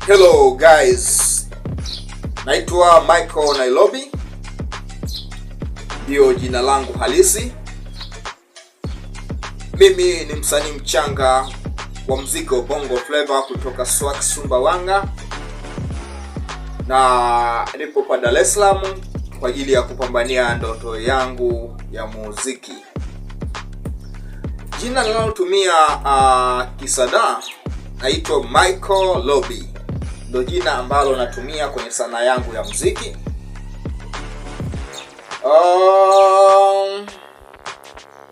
Hello guys, naitwa Michael Nairobi, ndio jina langu halisi. Mimi ni msanii mchanga wa muziki wa Bongo Flava kutoka Swag Sumbawanga, na nipo pa Dar es Salaam kwa ajili ya kupambania ndoto yangu ya muziki. Jina ninalotumia kisanaa naitwa Michael Nairobi. Ndio jina ambalo natumia kwenye sanaa yangu ya muziki.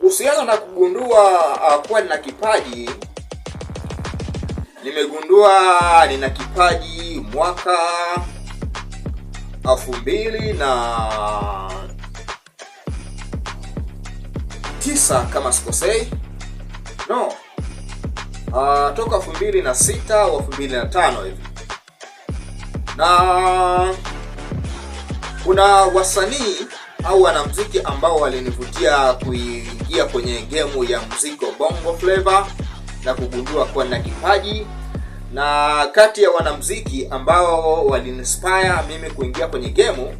Uhusiano na kugundua kuwa nina kipaji, nimegundua nina kipaji mwaka 2009 kama sikosei. Toka 2006 au 2005 hivi. Na kuna wasanii au wanamuziki ambao walinivutia kuingia kwenye game ya muziki wa Bongo Flava na kugundua kuwa na kipaji. Na kati ya wanamuziki ambao walininspire mimi kuingia kwenye game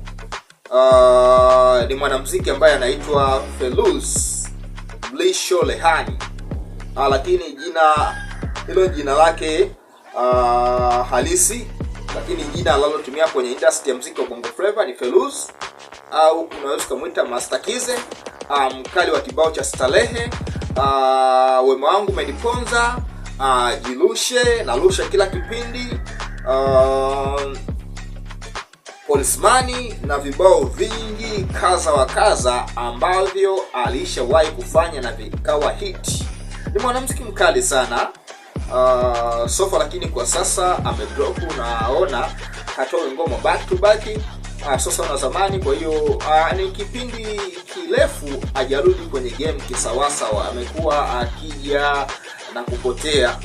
ni mwanamuziki ambaye anaitwa Feluz Mlisho Lehani. Lakini jina lake halisi, lakini jina analotumia kwenye industry ya muziki wa Bongo Flava ni Feluz, au unaweza kumuita Master Kize, mkali wa kibao cha Starehe, Wema Wangu Umeniponza, Jilushe, Narusha Kila Kipindi, Policeman na vibao vingi kaza wa kaza ambavyo alishawahi kufanya na vikawa hit. Ni mwanamuziki mkali sana sofa, lakini kwa sasa amedrop, naona hatoa ngoma back to back sasa na zamani. Kwa hiyo ni kipindi kirefu hajarudi kwenye game kisawasawa, amekuwa akija na kupotea.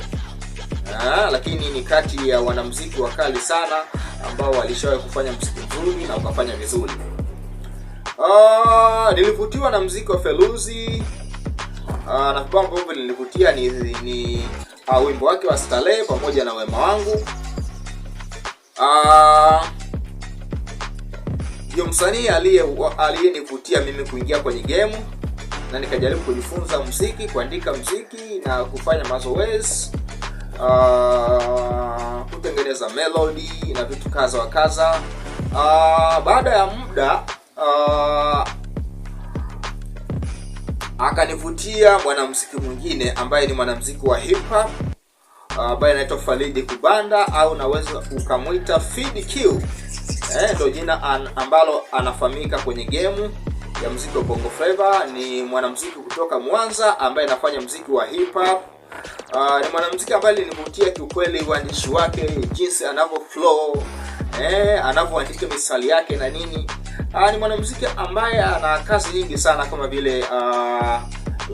Lakini ni kati ya wanamuziki wakali sana ambao walishawahi kufanya muziki mzuri na ukafanya vizuri. Nilivutiwa na muziki wa Feluzi na vibao ambavyo nilivutia ni wimbo wake wa Starehe pamoja na Wema Wangu. Ndio msanii aliyenivutia mimi kuingia kwenye game, na nikajaribu kujifunza muziki, kuandika muziki na kufanya mazoezi, kutengeneza melody na vitu kaza wa kaza. Baada ya muda akanivutia mwanamuziki mwingine ambaye ni mwanamuziki wa hip hop ambaye anaitwa Faridi Kubanda, au naweza ukamuita Fid Q. Ndio jina ambalo anafahamika kwenye game ya muziki wa Bongo Flava. Ni mwanamuziki kutoka Mwanza ambaye anafanya muziki wa hip hop. Ni mwanamuziki ambaye alinivutia kiukweli, uandishi wake, jinsi anavyo flow, anavyoandika misali yake na nini. Ni mwanamuziki ambaye ana kazi nyingi sana kama vile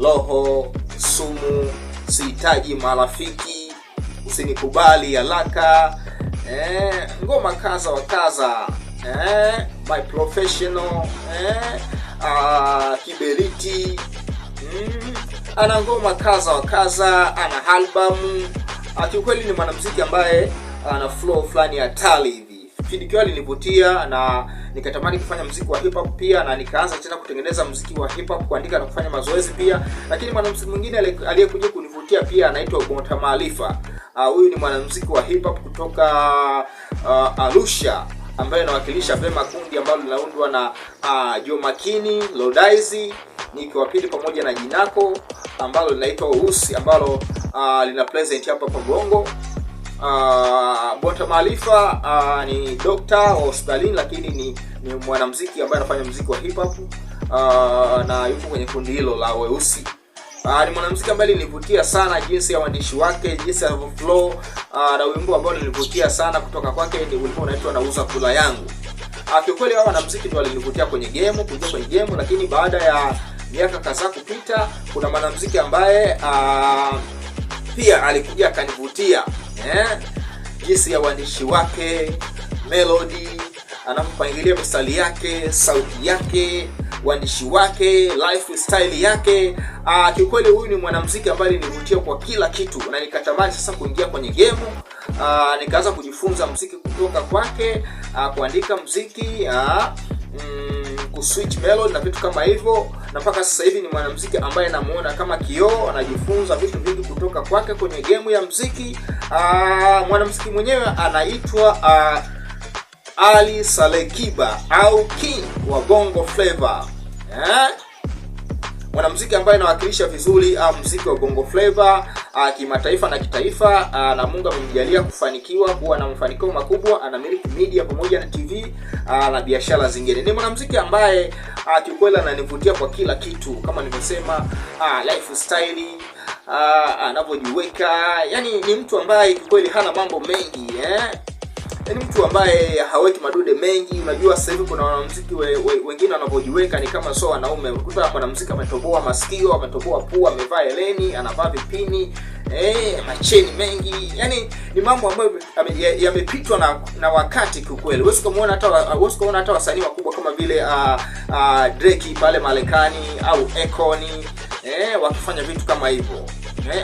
Roho, Sumu, Sihitaji Marafiki, Usinikubali Haraka, ngoma kaza wa kaza, My Professional, Kiberiti. Ana ngoma kaza wa kaza, ana album. Kiukweli ni mwanamuziki ambaye ana flow fulani ya hatari hivi. Fid Q alinivutia na nikatamani kufanya muziki wa hip hop pia, na nikaanza tena kutengeneza muziki wa hip hop, kuandika na kufanya mazoezi pia. Lakini mwanamuziki mwingine aliyekuja kunivutia pia anaitwa Bonta Maarifa. Huyu ni mwanamuziki wa hip hop kutoka Arusha ambaye anawakilisha vema kundi ambalo linaundwa na Joh Makini, Lodize, Niki wa Pili pamoja na Jinako, ambalo linaitwa Usi, ambalo lina present hapa kwa Bongo. Bonta Maarifa ni doctor wa hospitalini, lakini ni mwanamuziki ambaye anafanya muziki wa hip hop na yuko kwenye kundi hilo la Weusi. Ni mwanamuziki ambaye alinivutia sana, jinsi ya uandishi wake, jinsi ya flow, na wimbo ambao nilivutia sana kutoka kwake ni wimbo unaitwa Nauza Kula Yangu. Kiukweli hao wanamuziki ndio walinivutia kwenye game, kuingia kwenye game. Lakini baada ya miaka kadhaa kupita, kuna mwanamuziki ambaye pia alikuja akanivutia, jinsi ya uandishi wake, melody, anapopangilia misali yake, sauti yake, uandishi wake, lifestyle yake. Kiukweli huyu ni mwanamuziki ambaye alinivutia kwa kila kitu, na nikatamani sasa kuingia kwenye game nikaanza kujifunza muziki kutoka kwake, kuandika muziki, kuswitch melody na vitu kama hivyo, na mpaka sasa hivi ni mwanamuziki ambaye namuona kama kioo, anajifunza vitu vingi kutoka kwake kwenye game ya muziki. Mwanamuziki mwenyewe anaitwa Ali Saleh Kiba au King wa Bongo Flava. Mwanamuziki ambaye anawakilisha vizuri muziki wa Bongo Flava kimataifa na kitaifa, na Mungu amemjalia kufanikiwa kuwa na mafanikio makubwa, anamiliki media pamoja na TV na biashara zingine. Ni mwanamuziki ambaye kiukweli ananivutia kwa kila kitu, kama nilivyosema, lifestyle, anavyojiweka, yani ni mtu ambaye kiukweli hana mambo mengi, ni mtu ambaye haweki madude mengi. Unajua sasa hivi kuna wanamuziki wengine wanavyojiweka ni kama sio wanaume. Ukuta mwanamuziki ametoboa masikio, ametoboa pua, amevaa heleni, anavaa vipini, macheni mengi. Yani ni mambo ambayo yamepitwa na wakati kiukweli. Huwezi kuona hata wasanii wakubwa kama vile Drake pale Marekani au Akon wakifanya vitu kama hivyo.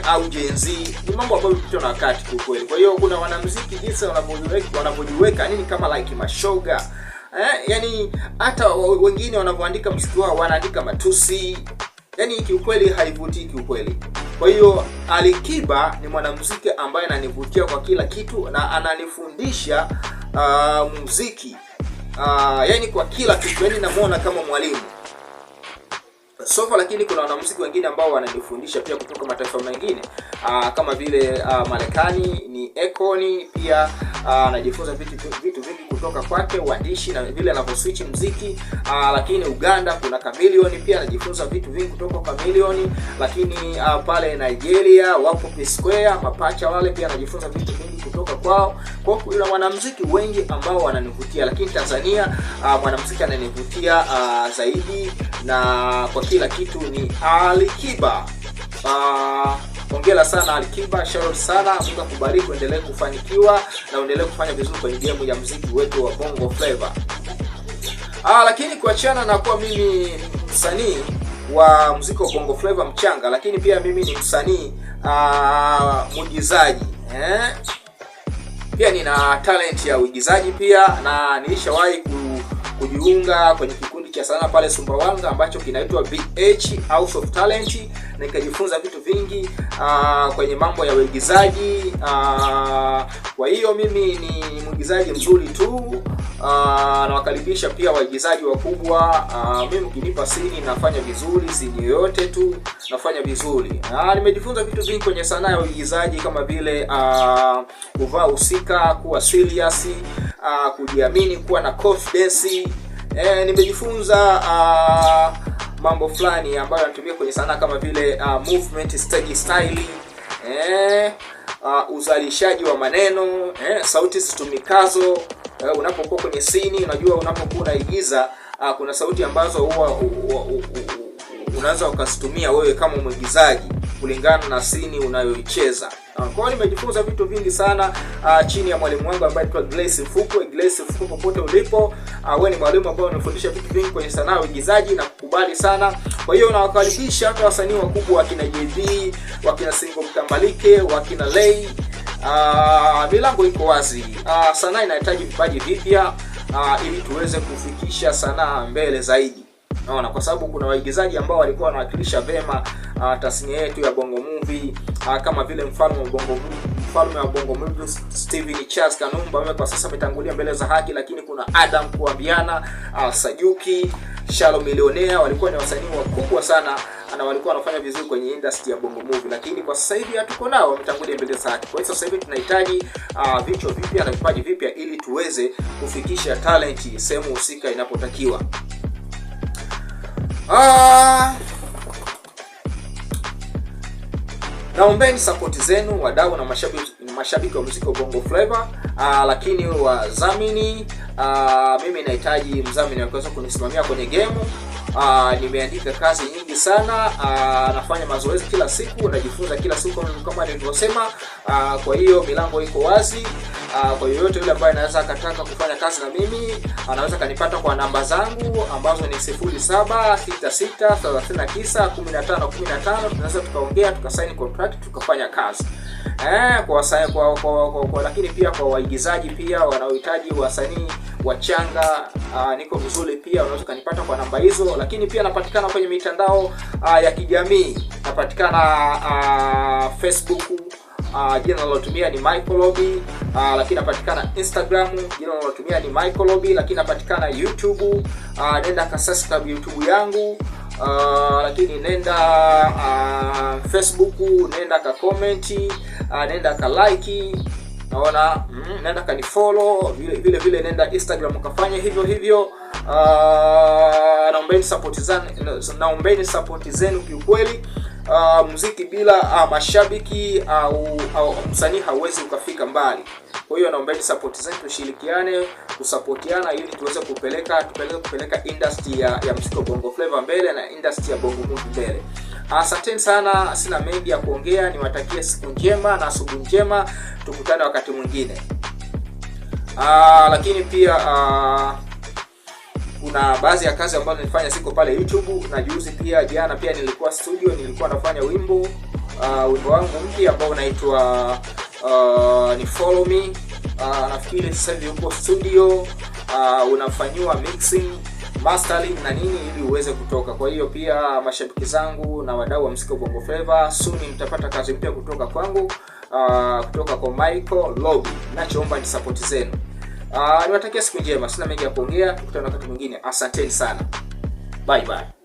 Au Gen Z, ni mambo ambayo yamepitwa na wakati kwa kweli. Kwa hiyo kuna wanamuziki jinsi wanavyojiweka nini kama like mashoga, yani hata wengine wanavyoandika muziki wao wanaandika matusi, yani kiukweli haivutii kiukweli. Kwa hiyo Ali Kiba ni mwanamuziki ambaye ananivutia kwa kila kitu na ananifundisha muziki, yani kwa kila kitu, yani namuona kama mwalimu sofa. Lakini kuna wanamuziki wengine ambao wananifundisha pia kutoka mataifa mengine, kama vile Marekani ni Akon, pia anajifunza vitu vingi kutoka kwake, uandishi na vile anavyoswitch muziki. Lakini Uganda kuna Chameleone, pia anajifunza vitu vingi kutoka kwa Chameleone. Lakini pale Nigeria wapo P-Square, mapacha wale, pia anajifunza vitu vingi kutoka kwao. Kwa kuna wanamuziki wengi ambao wananivutia, lakini Tanzania mwanamuziki ananivutia zaidi na kwa kila kitu ni Ali Kiba. Hongera sana Ali Kiba, shout out sana. Mungu akubariki, endelee kufanikiwa na endelee kufanya vizuri kwenye game ya muziki wetu wa Bongo Flava. Lakini kuachana na kuwa mimi msanii wa muziki wa Bongo Flava mchanga, lakini pia mimi ni msanii mwigizaji, pia nina talent ya uigizaji pia, na nilishawahi kujiunga kwenye kikundi cha sanaa pale Sumbawanga ambacho kinaitwa BH House of Talent, na nikajifunza vitu vingi kwenye mambo ya uigizaji. Kwa hiyo mimi ni mwigizaji mzuri tu, nawakaribisha pia waigizaji wakubwa. Mimi ukinipa sini nafanya vizuri, sini yoyote tu nafanya vizuri. Nimejifunza vitu vingi kwenye sanaa ya uigizaji kama vile kuvaa usika, kuwa serious, kujiamini, kuwa na confidence. Nimejifunza mambo fulani ambayo yanatumia kwenye sanaa kama vile movement, stage style, uzalishaji wa maneno, sauti zitumikazo unapokuwa kwenye scene. Unajua unapokuwa unaigiza kuna sauti ambazo huwa unaweza ukasitumia wewe kama mwigizaji kulingana na scene unayoicheza. Kwa hiyo nimejifunza vitu vingi sana chini ya mwalimu wangu ambaye anaitwa Grace Mfuko. Grace Mfuko, popote ulipo, wewe ni mwalimu ambaye unafundisha vitu vingi kwenye sanaa ya uigizaji na kukubali sana. Kwa hiyo nawakaribisha hata wasanii wakubwa wakina JD, wakina Singo Mtambalike, wakina Lay. Milango iko wazi. Sanaa inahitaji vipaji vipya ili tuweze kufikisha sanaa mbele zaidi. Naona kwa sababu kuna waigizaji ambao walikuwa wanawakilisha vema tasnia yetu ya Bongo Movie, kama vile mfalme wa Bongo Movie Steven Charles Kanumba, ambaye kwa sasa ametangulia mbele za haki. Lakini kuna Adam Kuambiana, Sajuki, Shalo Millionaire, walikuwa ni wasanii wakubwa sana na walikuwa wanafanya vizuri kwenye industry ya Bongo Movie, lakini kwa sasa hivi hatuko nao, wametangulia mbele za haki. Kwa hiyo sasa hivi tunahitaji vichwa vipya na vipaji vipya ili tuweze kufikisha talent sehemu husika inapotakiwa. Naombeni support zenu wadau na mashabiki wa muziki wa Bongo Flava, lakini wadhamini, mimi nahitaji mdhamini wa kuweza kunisimamia kwenye game. Nimeandika kazi nyingi sana, nafanya mazoezi kila siku, najifunza kila siku kama nilivyosema. Kwa hiyo milango iko wazi. Kwa yoyote yule ambaye anaweza akataka kufanya kazi na mimi, anaweza kanipata kwa namba zangu ambazo ni 0766391515. Tunaweza tukaongea, tukasign contract, tukafanya kazi. Lakini pia kwa waigizaji pia wanaohitaji wasanii wachanga, niko vizuri pia, unaweza kanipata kwa namba hizo. Lakini pia napatikana kwenye mitandao ya kijamii, napatikana Facebook, jina nalotumia ni Michael Lobby, lakini napatikana Instagram, jina nalotumia ni Michael Lobby, lakini napatikana YouTube, nenda ka subscribe YouTube yangu, lakini nenda Facebook, nenda ka comment, nenda ka like, naona nenda ka ni follow, vile nenda Instagram kafanya hivyo. Naombeni support zenu kiukweli. Muziki bila mashabiki au msanii hauwezi ukafika mbali. Kwa hiyo naombeni support zenu, tushirikiane, kusapotiana ili tuweze kupeleka industry ya muziki wa Bongo Flava mbele na industry ya Bongo Movie mbele. Asanteni sana, sina mengi ya kuongea, niwatakie siku njema na asubuhi njema, tukutane wakati mwingine. Lakini pia kuna baadhi ya kazi ambazo nilifanya siko pale YouTube, na juzi pia jana pia nilikuwa studio, nilikuwa nafanya wimbo wangu mpya ambao unaitwa ni Follow Me. Nafikiri sasa hivi uko studio, unafanywa mixing, mastering na nini ili uweze kutoka. Kwa hiyo pia mashabiki zangu na wadau wa muziki wa Bongo Flava, soon mtapata kazi mpya kutoka kwangu, kutoka kwa Michael Lobby. Nachoomba ni support zenu. Niwatakia siku njema, sina mengi ya kuongea, tukutane wakati mwingine. Asanteni sana. Bye bye.